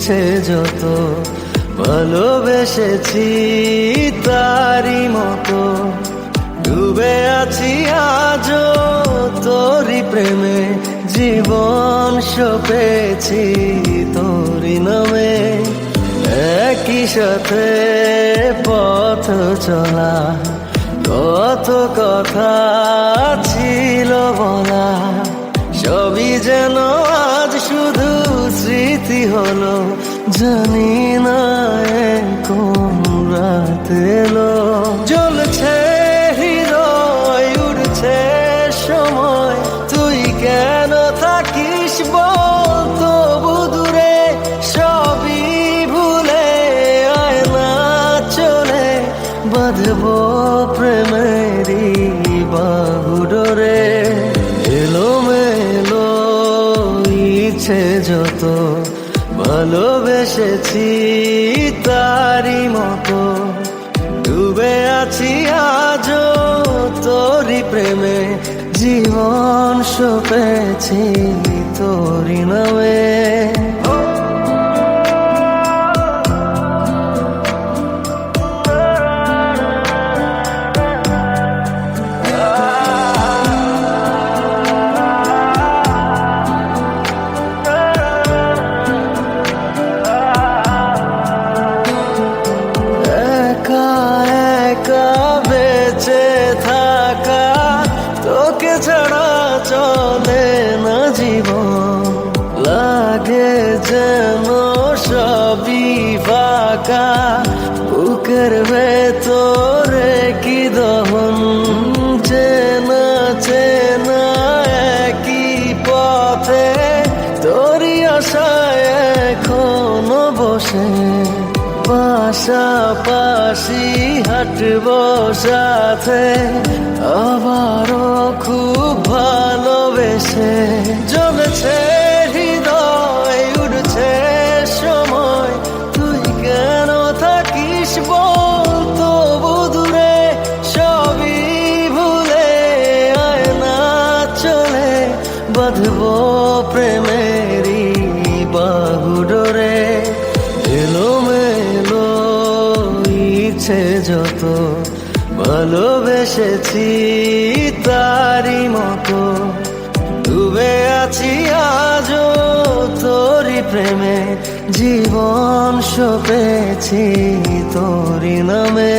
ইচ্ছে যত ভালোবেসেছি তারি মতো ডুবে আছি আজও তোরি প্রেমে জীবন সপেছি তোরি নামে একই সাথে পথ চলা কত কথা ছিল বলা সবই যেন আজ শুধু স্মৃতি হলো জানি না কোন রাত এলো জ্বলছে হৃদয় উড়ছে সময় তুই কেন থাকিস বল তবু দূরে সবই ভুলে আয় না চলে বাঁধবো প্রেমেরই বাহুডোরে এলোমেলো ইচ্ছে যত ভালোবেসেছি তারি মতো ডুবে আছি আজও তোরি প্রেমে জীবন সপেছি তোরি নামে তোকে ছাড়া চলে না জীবন লাগে যেন সবই ফাঁকা বুকের ভেতরে কি দহন চেনা চেনা একই পথে তোরই আশায় এখনো বসে পাশাপাশি হাঁটবো সাথে আবারও খুব ভালোবেসে জ্বলছে হৃদয় উড়ছে সময় তুই কেন থাকিস বল তবু দূরে সবই ভুলে আয় না চলে বাঁধবো প্রেমেরই বাহুডোরে এলোমেলো ইচ্ছে যত ভালোবেসেছি তারি মতো ডুবে আছি আজও তোরি প্রেমে জীবন সপেছি তোরি নামে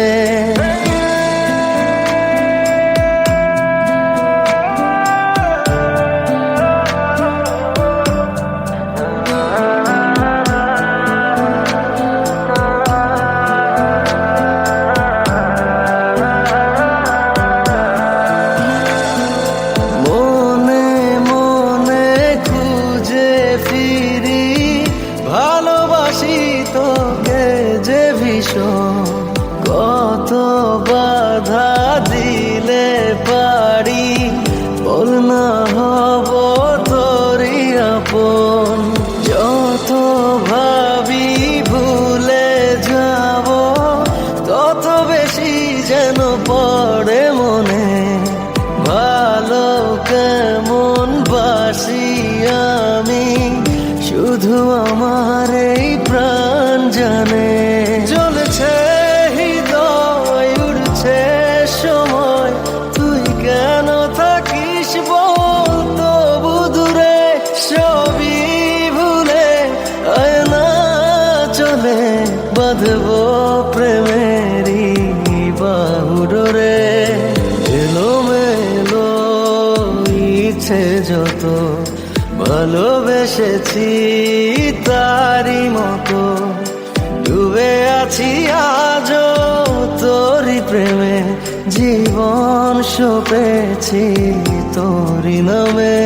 তোকে যে ভীষণ কত বাধা দিলে পারি বল না হব তোরই আপন যত ভাবি ভুলে যাব তত বেশি যেন পড়ে মনে ভালো কেমন বাসি আমি শুধু আমার এই প্রাণ জানে জ্বলছে হৃদয় উড়ছে সময় তুই কেন থাকিস বল তবু দূরে সবই ভুলে আয় না চলে বাঁধবো প্রেমেরই বাহুডোরে এলোমেলো ইচ্ছে যত ভালোবেসেছি তারি মতো ডুবে আছি আজও তোরি প্রেমে জীবন সপেছি তোরি নামে।